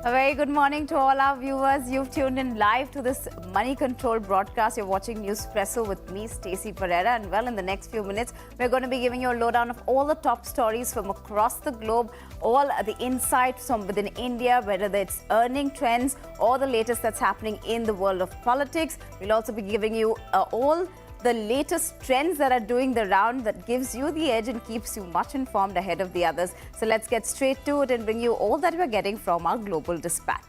A very good morning to all our viewers. You've tuned in live to this Moneycontrol broadcast. You're watching Newspresso with me, Stacy Pereira. And well, in the next few minutes, we're going to be giving you a lowdown of all the top stories from across the globe, all the insights from within India, whether it's earning trends or the latest that's happening in the world of politics. We'll also be giving you all the latest trends that are doing the round that gives you the edge and keeps you much informed ahead of the others. So let's get straight to it and bring you all that we're getting from our global dispatch.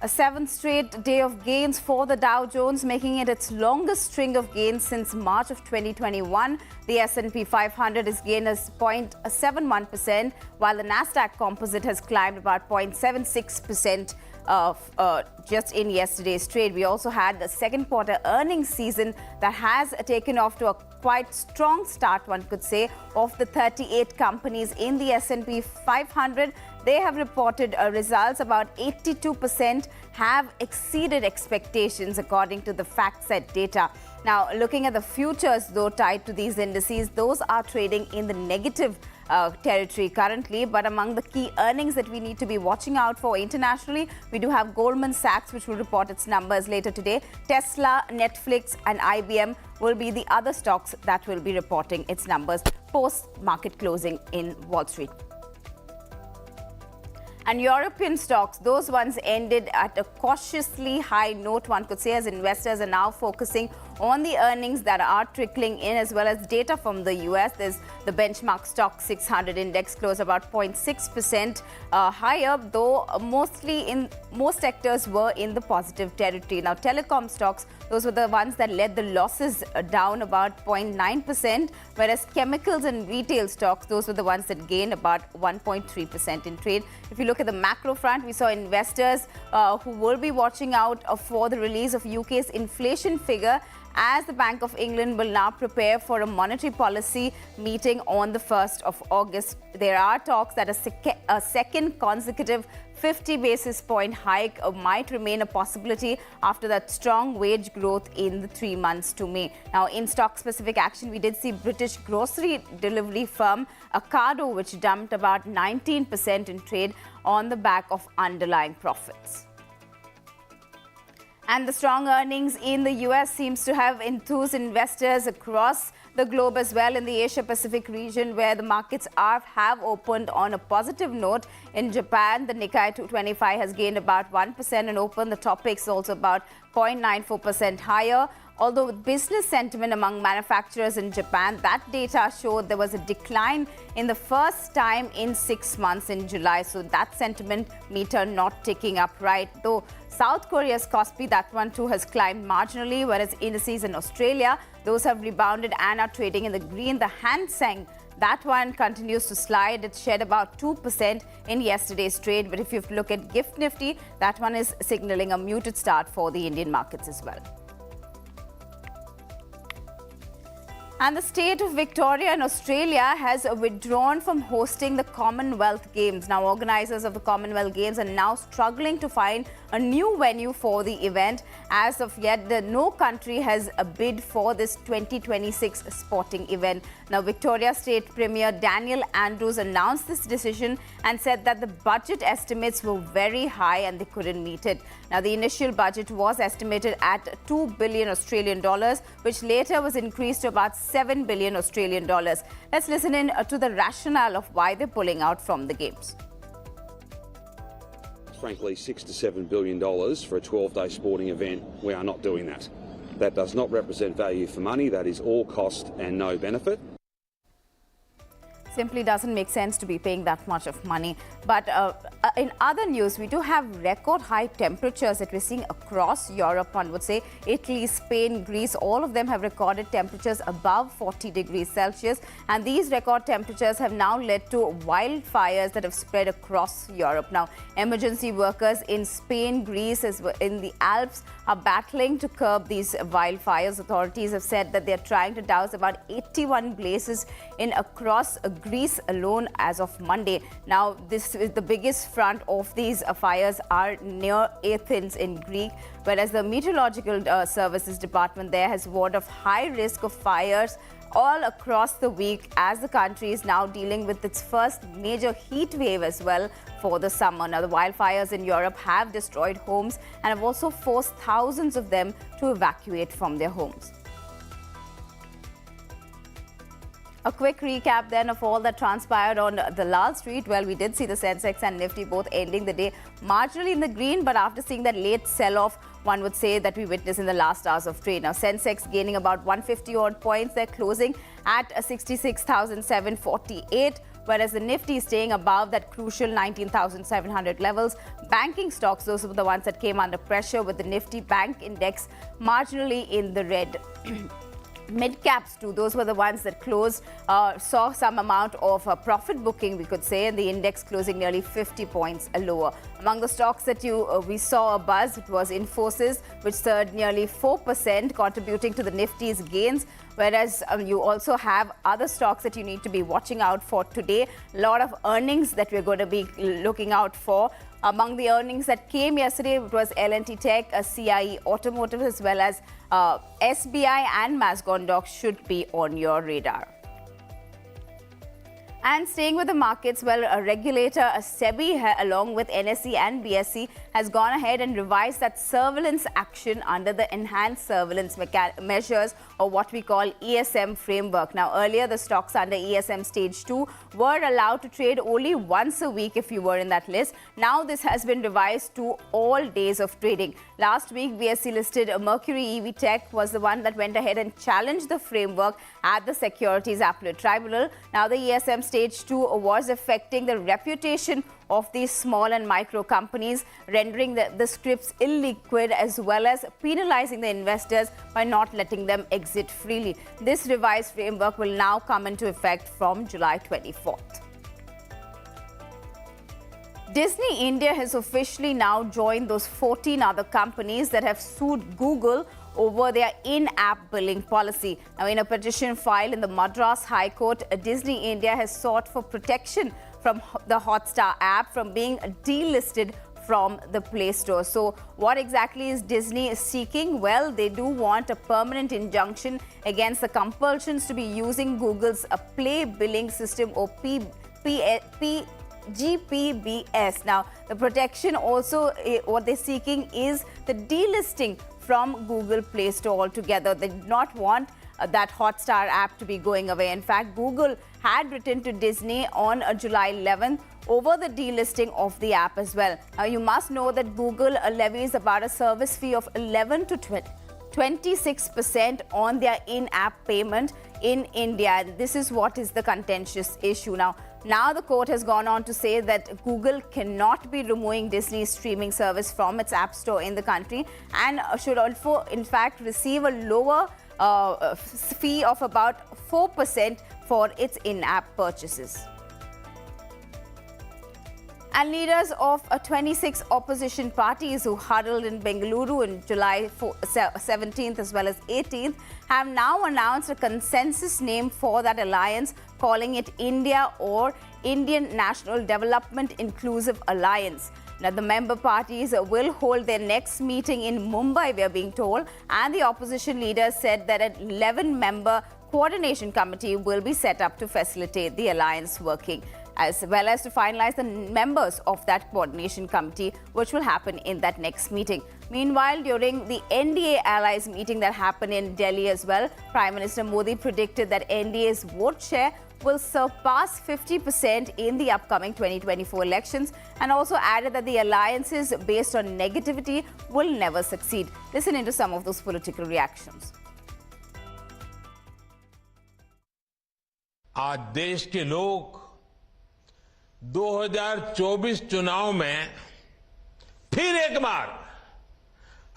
A seventh straight day of gains for the Dow Jones, making it its longest string of gains since March of 2021. The S&P 500 is gained as 0.71%, while the Nasdaq Composite has climbed about 0.76%. Just in yesterday's trade. We also had the second quarter earnings season that has taken off to a quite strong start, one could say, of the 38 companies in the S&P 500. They have reported results. About 82% have exceeded expectations according to the FactSet data. Now, looking at the futures, though, tied to these indices, those are trading in the negative territory currently. But among the key earnings that we need to be watching out for internationally, we do have Goldman Sachs, which will report its numbers later today. Tesla, Netflix and IBM will be the other stocks that will be reporting its numbers post-market closing in Wall Street. And European stocks, those ones ended at a cautiously high note, one could say, as investors are now focusing on the earnings that are trickling in, as well as data from the US. There's the benchmark stock 600 index closed about 0.6% higher, though most sectors were in the positive territory. Now, telecom stocks, those were the ones that led the losses down about 0.9%, whereas chemicals and retail stocks, those were the ones that gained about 1.3% in trade. If you look at the macro front, we saw investors who will be watching out for the release of UK's inflation figure, as the Bank of England will now prepare for a monetary policy meeting on the 1st of August. There are talks that a second consecutive 50 basis point hike might remain a possibility after that strong wage growth in the 3 months to May. Now, in stock-specific action, we did see British grocery delivery firm Ocado, which dumped about 19% in trade on the back of underlying profits. And the strong earnings in the US seems to have enthused investors across the globe as well, in the Asia-Pacific region, where the markets have opened on a positive note. In Japan, the Nikkei 225 has gained about 1% and opened. The Topix also about 0.94% higher. Although with business sentiment among manufacturers in Japan, that data showed there was a decline in the first time in 6 months in July. So that sentiment meter not ticking up right. Though South Korea's Kospi, that one too has climbed marginally, whereas indices in Australia, those have rebounded and are trading in the green. The Hang Seng, that one continues to slide. It shed about 2% in yesterday's trade. But if you look at Gift Nifty, that one is signaling a muted start for the Indian markets as well. And the state of Victoria in Australia has withdrawn from hosting the Commonwealth Games. Now, organizers of the Commonwealth Games are now struggling to find a new venue for the event. As of yet, no country has a bid for this 2026 sporting event. Now, Victoria State Premier Daniel Andrews announced this decision and said that the budget estimates were very high and they couldn't meet it. Now, the initial budget was estimated at 2 billion Australian dollars, which later was increased to about 7 billion Australian dollars. Let's listen in to the rationale of why they're pulling out from the Games. Frankly, $6 to $7 billion for a 12-day sporting event, we are not doing that. That does not represent value for money. That is all cost and no benefit. Simply doesn't make sense to be paying that much of money. But in other news, we do have record high temperatures that we're seeing across Europe. One would say Italy, Spain, Greece, all of them have recorded temperatures above 40 degrees Celsius. And these record temperatures have now led to wildfires that have spread across Europe. Now, emergency workers in Spain, Greece, as well in the Alps are battling to curb these wildfires. Authorities have said that they're trying to douse about 81 blazes in across Greece alone as of Monday. Now, this is the biggest front of these fires are near Athens in Greece, whereas the Meteorological Services Department there has warned of high risk of fires all across the week as the country is now dealing with its first major heat wave as well for the summer. Now, the wildfires in Europe have destroyed homes and have also forced thousands of them to evacuate from their homes. A quick recap then of all that transpired on the Lal Street. Well, we did see the Sensex and Nifty both ending the day marginally in the green, but after seeing that late sell-off, one would say that we witnessed in the last hours of trade. Now, Sensex gaining about 150 odd points. They're closing at 66,748. Whereas the Nifty is staying above that crucial 19,700 levels. Banking stocks, those were the ones that came under pressure, with the Nifty Bank Index marginally in the red. Mid-caps too, those were the ones that closed, saw some amount of profit booking, we could say, and the index closing nearly 50 points lower. Among the stocks that we saw a buzz, it was Infosys, which surged nearly 4%, contributing to the Nifty's gains. Whereas you also have other stocks that you need to be watching out for today. A lot of earnings that we're going to be looking out for. Among the earnings that came yesterday, it was L&T Tech, CIE Automotive, as well as SBI and Mazagon should be on your radar. And staying with the markets, well, a regulator, SEBI, along with NSE and BSE, has gone ahead and revised that surveillance action under the enhanced surveillance measures, or what we call ESM framework. Now, earlier, the stocks under ESM Stage 2 were allowed to trade only once a week if you were in that list. Now, this has been revised to all days of trading. Last week, BSE listed Mercury EV Tech was the one that went ahead and challenged the framework at the Securities Appellate Tribunal. Now, the ESM Stage 2 was affecting the reputation of these small and micro companies, rendering the scripts illiquid, as well as penalizing the investors by not letting them exit freely. This revised framework will now come into effect from July 24th. Disney India has officially now joined those 14 other companies that have sued Google over their in-app billing policy. Now, in a petition filed in the Madras High Court, Disney India has sought for protection from the Hotstar app from being delisted from the Play Store. So what exactly is Disney seeking? Well, they do want a permanent injunction against the compulsions to be using Google's Play Billing System, or GPBS. Now, the protection also, what they're seeking is the delisting from Google Play Store altogether. They do not want that Hotstar app to be going away. In fact, Google had written to Disney on July 11th over the delisting of the app as well. Now, you must know that Google levies about a service fee of 11 to 26% on their in-app payment in India. This is what is the contentious issue. Now the court has gone on to say that Google cannot be removing Disney's streaming service from its app store in the country, and should also, in fact, receive a lower fee of about 4% for its in-app purchases. And leaders of 26 opposition parties who huddled in Bengaluru on July 17th as well as 18th have now announced a consensus name for that alliance, calling it India, or Indian National Development Inclusive Alliance. Now, the member parties will hold their next meeting in Mumbai, we are being told, and the opposition leaders said that an 11-member coordination committee will be set up to facilitate the alliance working, as well as to finalize the members of that coordination committee, which will happen in that next meeting. Meanwhile, during the NDA allies meeting that happened in Delhi as well, Prime Minister Modi predicted that NDA's vote share will surpass 50% in the upcoming 2024 elections, and also added that the alliances based on negativity will never succeed. Listen into some of those political reactions. आज देश के लोग 2024 चुनाव में फिर एक बार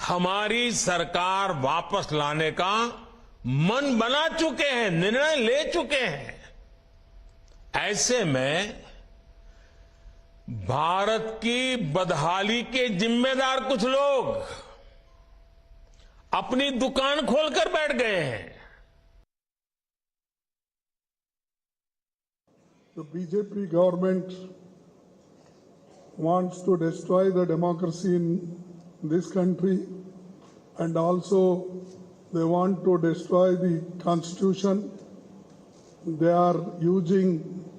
हमारी सरकार वापस लाने का मन बना चुके हैं, निर्णय ले चुके हैं। ऐसे में भारत की बदहाली के जिम्मेदार कुछ लोग अपनी दुकान खोलकर बैठ गए हैं। The BJP government wants to destroy the democracy in this country, and also they want to destroy the constitution they are using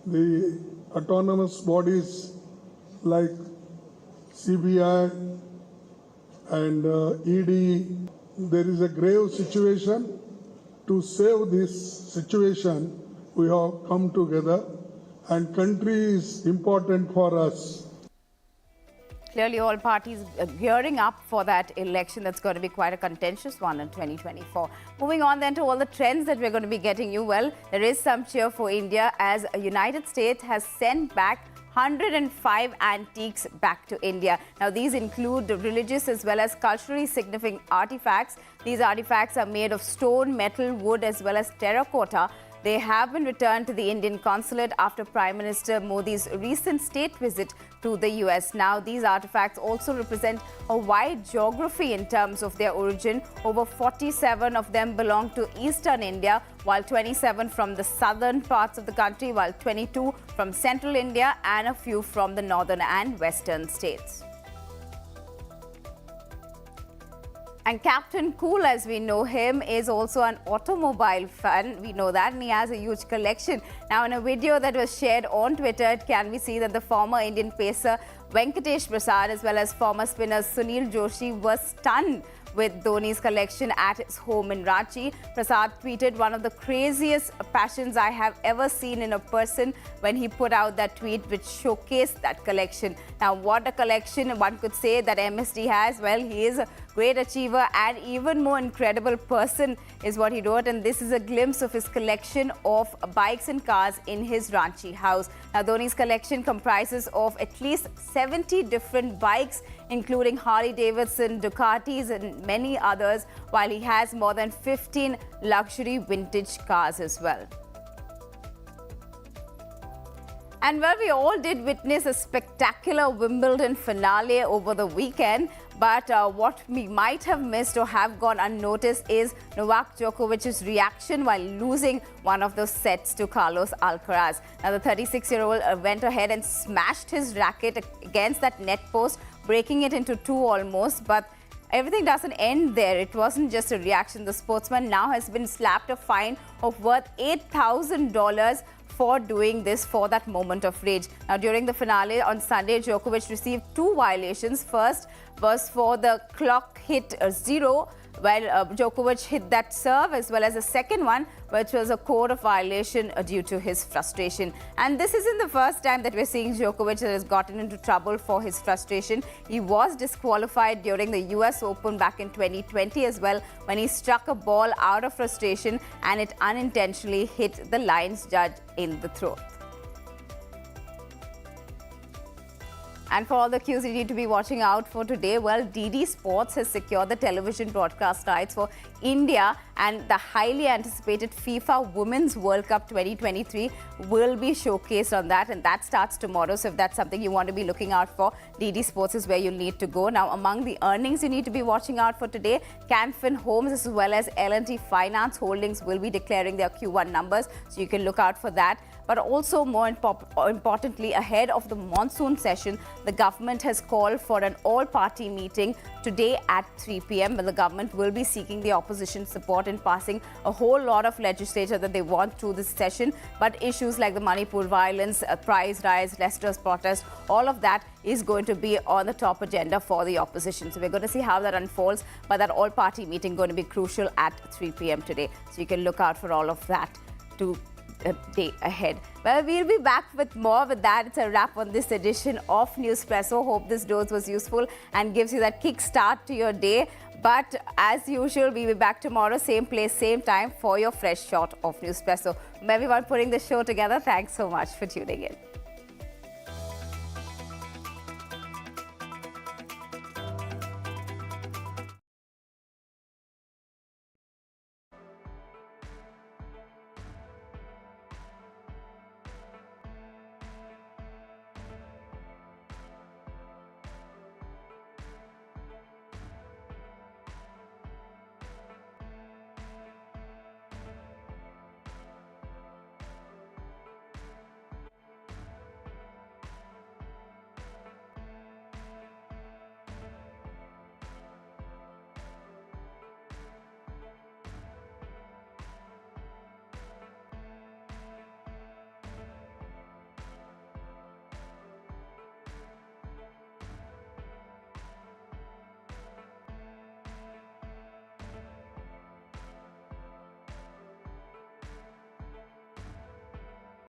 the autonomous bodies like CBI and ED. There is a grave situation. To save this situation, we have come together, and country is important for us. Clearly, all parties are gearing up for that election. That's going to be quite a contentious one in 2024. Moving on then to all the trends that we're going to be getting you. Well, there is some cheer for India as the United States has sent back 105 antiques back to India. Now, these include the religious as well as culturally significant artifacts. These artifacts are made of stone, metal, wood as well as terracotta. They have been returned to the Indian consulate after Prime Minister Modi's recent state visit to the US. Now, these artifacts also represent a wide geography in terms of their origin. Over 47 of them belong to eastern India, while 27 from the southern parts of the country, while 22 from central India and a few from the northern and western states. And Captain Cool, as we know him, is also an automobile fan. We know that, and he has a huge collection. Now, in a video that was shared on Twitter, it can be seen that the former Indian pacer Venkatesh Prasad as well as former spinners Sunil Joshi were stunned with Dhoni's collection at his home in Ranchi. Prasad tweeted, "One of the craziest passions I have ever seen in a person," when he put out that tweet which showcased that collection. Now, what a collection one could say that MSD has. Well, he is a great achiever and even more incredible person is what he wrote. And this is a glimpse of his collection of bikes and cars in his Ranchi house. Now, Dhoni's collection comprises of at least 70 different bikes, including Harley Davidson, Ducatis and many others, while he has more than 15 luxury vintage cars as well. And well, we all did witness a spectacular Wimbledon finale over the weekend. But what we might have missed or have gone unnoticed is Novak Djokovic's reaction while losing one of those sets to Carlos Alcaraz. Now, the 36-year-old went ahead and smashed his racket against that net post, breaking it into two almost. But everything doesn't end there. It wasn't just a reaction. The sportsman now has been slapped a fine of worth $8,000 for doing this for that moment of rage. Now, during the finale on Sunday, Djokovic received two violations. First was for the clock hit zero, while Djokovic hit that serve, as well as the second one, which was a code of violation due to his frustration. And this isn't the first time that we're seeing Djokovic that has gotten into trouble for his frustration. He was disqualified during the US Open back in 2020 as well, when he struck a ball out of frustration and it unintentionally hit the lines judge in the throat. And for all the cues you need to be watching out for today, well, DD Sports has secured the television broadcast rights for India, and the highly anticipated FIFA Women's World Cup 2023 will be showcased on that, and that starts tomorrow. So if that's something you want to be looking out for, DD Sports is where you'll need to go. Now, among the earnings you need to be watching out for today, Canfin Homes as well as L&T Finance Holdings will be declaring their Q1 numbers, so you can look out for that. But also, more importantly, ahead of the monsoon session, the government has called for an all-party meeting today at 3 p.m. when the government will be seeking the opposition support in passing a whole lot of legislation that they want through this session. But issues like the Manipur violence, price rise, Leicester's protest, all of that is going to be on the top agenda for the opposition. So we're going to see how that unfolds. But that all-party meeting going to be crucial at 3 p.m. today. So you can look out for all of that to day ahead. Well, we'll be back with more. With that, it's a wrap on this edition of Newspresso. Hope this dose was useful and gives you that kick start to your day. But as usual, we'll be back tomorrow, same place, same time, for your fresh shot of Newspresso. From everyone putting the show together, thanks so much for tuning in.